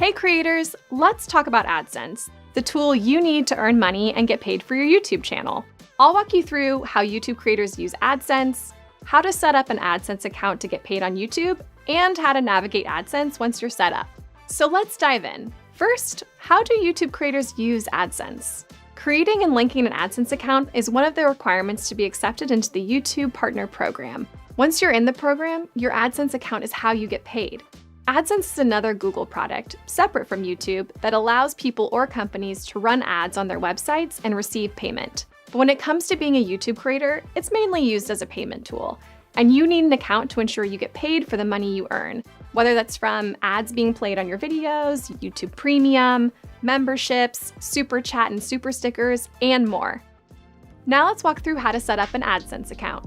Hey creators, let's talk about AdSense, the tool you need to earn money and get paid for your YouTube channel. I'll walk you through how YouTube creators use AdSense, how to set up an AdSense account to get paid on YouTube, and how to navigate AdSense once you're set up. So let's dive in. First, how do YouTube creators use AdSense? Creating and linking an AdSense account is one of the requirements to be accepted into the YouTube Partner Program. Once you're in the program, your AdSense account is how you get paid. AdSense is another Google product, separate from YouTube, that allows people or companies to run ads on their websites and receive payment. But when it comes to being a YouTube creator, it's mainly used as a payment tool. And you need an account to ensure you get paid for the money you earn, whether that's from ads being played on your videos, YouTube Premium, memberships, Super Chat and Super Stickers, and more. Now let's walk through how to set up an AdSense account.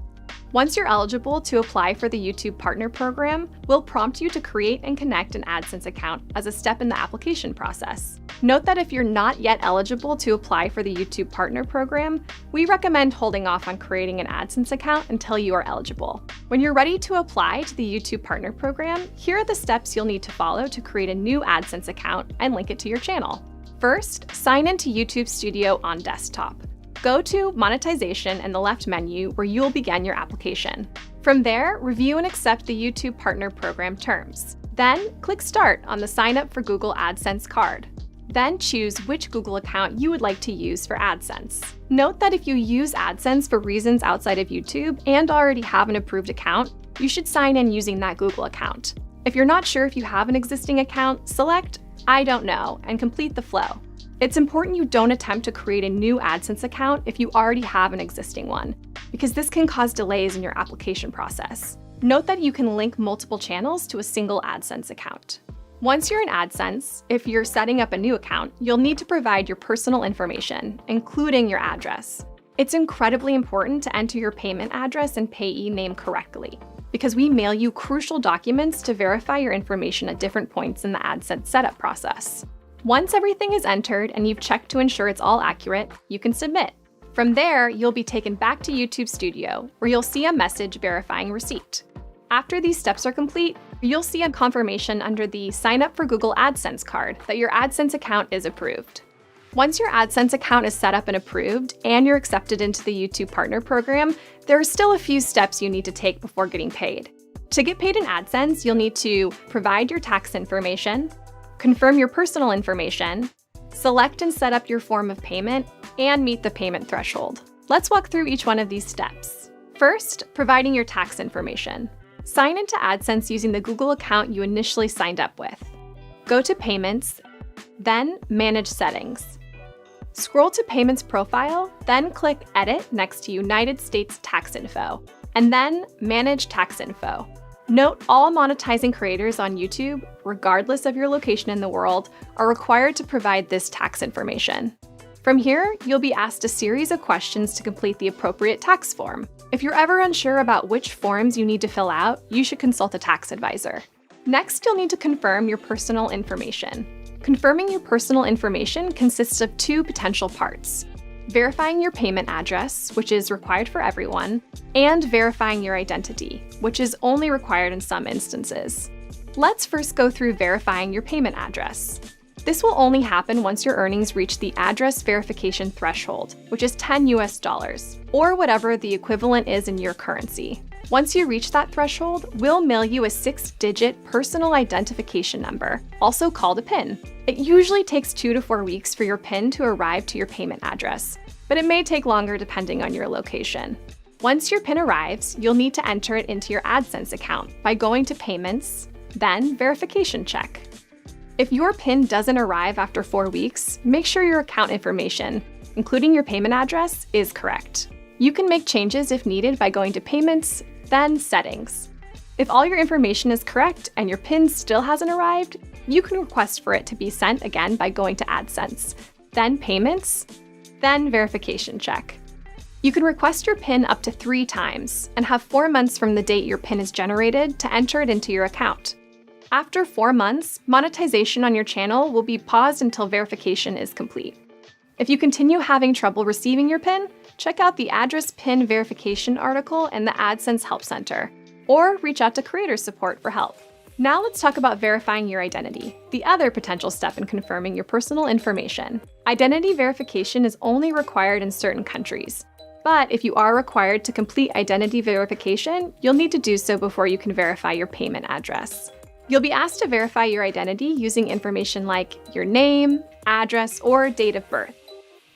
Once you're eligible to apply for the YouTube Partner Program, we'll prompt you to create and connect an AdSense account as a step in the application process. Note that if you're not yet eligible to apply for the YouTube Partner Program, we recommend holding off on creating an AdSense account until you are eligible. When you're ready to apply to the YouTube Partner Program, here are the steps you'll need to follow to create a new AdSense account and link it to your channel. First, sign into YouTube Studio on desktop. Go to Monetization in the left menu where you will begin your application. From there, review and accept the YouTube Partner Program terms. Then, click Start on the Sign Up for Google AdSense card. Then choose which Google account you would like to use for AdSense. Note that if you use AdSense for reasons outside of YouTube and already have an approved account, you should sign in using that Google account. If you're not sure if you have an existing account, select I don't know and complete the flow. It's important you don't attempt to create a new AdSense account if you already have an existing one, because this can cause delays in your application process. Note that you can link multiple channels to a single AdSense account. Once you're in AdSense, if you're setting up a new account, you'll need to provide your personal information, including your address. It's incredibly important to enter your payment address and payee name correctly, because we mail you crucial documents to verify your information at different points in the AdSense setup process. Once everything is entered and you've checked to ensure it's all accurate, you can submit. From there, you'll be taken back to YouTube Studio, where you'll see a message verifying receipt. After these steps are complete, you'll see a confirmation under the Sign Up for Google AdSense card that your AdSense account is approved. Once your AdSense account is set up and approved, and you're accepted into the YouTube Partner Program, there are still a few steps you need to take before getting paid. To get paid in AdSense, you'll need to provide your tax information, confirm your personal information, select and set up your form of payment, and meet the payment threshold. Let's walk through each one of these steps. First, providing your tax information. Sign into AdSense using the Google account you initially signed up with. Go to Payments, then Manage Settings. Scroll to Payments Profile, then click Edit next to United States Tax Info, and then Manage Tax Info. Note all monetizing creators on YouTube, regardless of your location in the world, are required to provide this tax information. From here, you'll be asked a series of questions to complete the appropriate tax form. If you're ever unsure about which forms you need to fill out, you should consult a tax advisor. Next, you'll need to confirm your personal information. Confirming your personal information consists of two potential parts: verifying your payment address, which is required for everyone, and verifying your identity, which is only required in some instances. Let's first go through verifying your payment address. This will only happen once your earnings reach the address verification threshold, which is $10 US, or whatever the equivalent is in your currency. Once you reach that threshold, we'll mail you a 6-digit personal identification number, also called a PIN. It usually takes 2 to 4 weeks for your PIN to arrive to your payment address, but it may take longer depending on your location. Once your PIN arrives, you'll need to enter it into your AdSense account by going to Payments, then Verification Check. If your PIN doesn't arrive after 4 weeks, make sure your account information, including your payment address, is correct. You can make changes if needed by going to Payments, then Settings. If all your information is correct and your PIN still hasn't arrived, you can request for it to be sent again by going to AdSense, then Payments, then Verification Check. You can request your PIN up to 3 times and have 4 months from the date your PIN is generated to enter it into your account. After 4 months, monetization on your channel will be paused until verification is complete. If you continue having trouble receiving your PIN, check out the Address PIN Verification article in the AdSense Help Center, or reach out to Creator Support for help. Now let's talk about verifying your identity, the other potential step in confirming your personal information. Identity verification is only required in certain countries. But if you are required to complete identity verification, you'll need to do so before you can verify your payment address. You'll be asked to verify your identity using information like your name, address, or date of birth.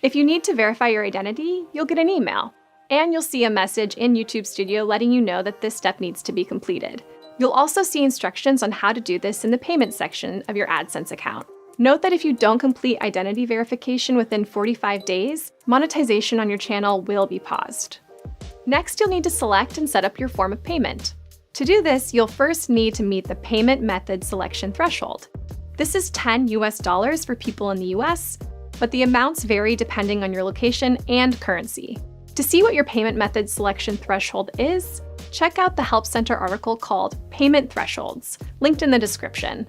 If you need to verify your identity, you'll get an email, and you'll see a message in YouTube Studio letting you know that this step needs to be completed. You'll also see instructions on how to do this in the payment section of your AdSense account. Note that if you don't complete identity verification within 45 days, monetization on your channel will be paused. Next, you'll need to select and set up your form of payment. To do this, you'll first need to meet the payment method selection threshold. This is $10 US for people in the US, but the amounts vary depending on your location and currency. To see what your payment method selection threshold is, check out the Help Center article called Payment Thresholds, linked in the description.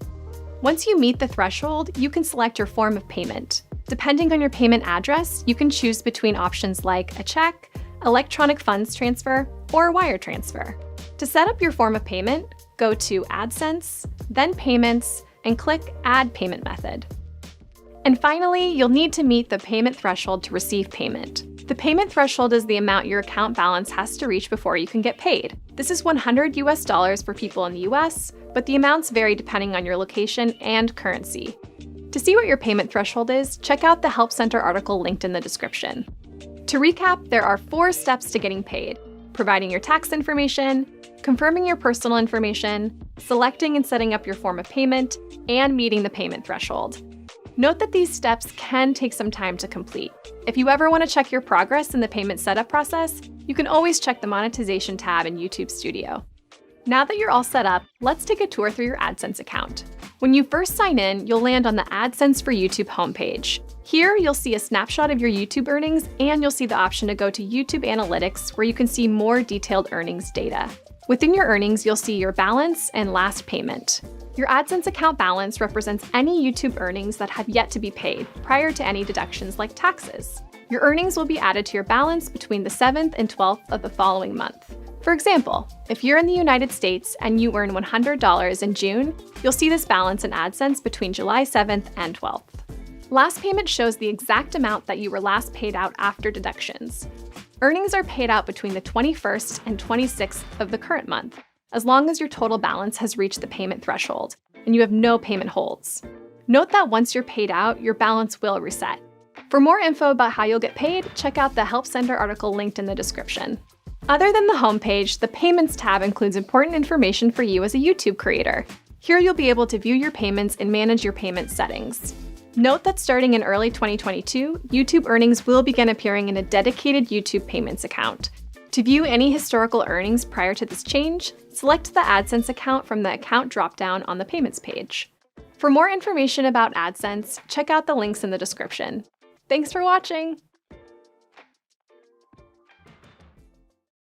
Once you meet the threshold, you can select your form of payment. Depending on your payment address, you can choose between options like a check, electronic funds transfer, or wire transfer. To set up your form of payment, go to AdSense, then Payments, and click Add Payment Method. And finally, you'll need to meet the payment threshold to receive payment. The payment threshold is the amount your account balance has to reach before you can get paid. This is $100 US for people in the US, but the amounts vary depending on your location and currency. To see what your payment threshold is, check out the Help Center article linked in the description. To recap, there are 4 steps to getting paid: providing your tax information, confirming your personal information, selecting and setting up your form of payment, and meeting the payment threshold. Note that these steps can take some time to complete. If you ever want to check your progress in the payment setup process, you can always check the monetization tab in YouTube Studio. Now that you're all set up, let's take a tour through your AdSense account. When you first sign in, you'll land on the AdSense for YouTube homepage. Here, you'll see a snapshot of your YouTube earnings, and you'll see the option to go to YouTube Analytics, where you can see more detailed earnings data. Within your earnings, you'll see your balance and last payment. Your AdSense account balance represents any YouTube earnings that have yet to be paid prior to any deductions like taxes. Your earnings will be added to your balance between the 7th and 12th of the following month. For example, if you're in the United States and you earn $100 in June, you'll see this balance in AdSense between July 7th and 12th. Last payment shows the exact amount that you were last paid out after deductions. Earnings are paid out between the 21st and 26th of the current month, as long as your total balance has reached the payment threshold and you have no payment holds. Note that once you're paid out, your balance will reset. For more info about how you'll get paid, check out the Help Center article linked in the description. Other than the homepage, the Payments tab includes important information for you as a YouTube creator. Here you'll be able to view your payments and manage your payment settings. Note that starting in early 2022, YouTube earnings will begin appearing in a dedicated YouTube Payments account. To view any historical earnings prior to this change, select the AdSense account from the Account dropdown on the Payments page. For more information about AdSense, check out the links in the description. Thanks for watching!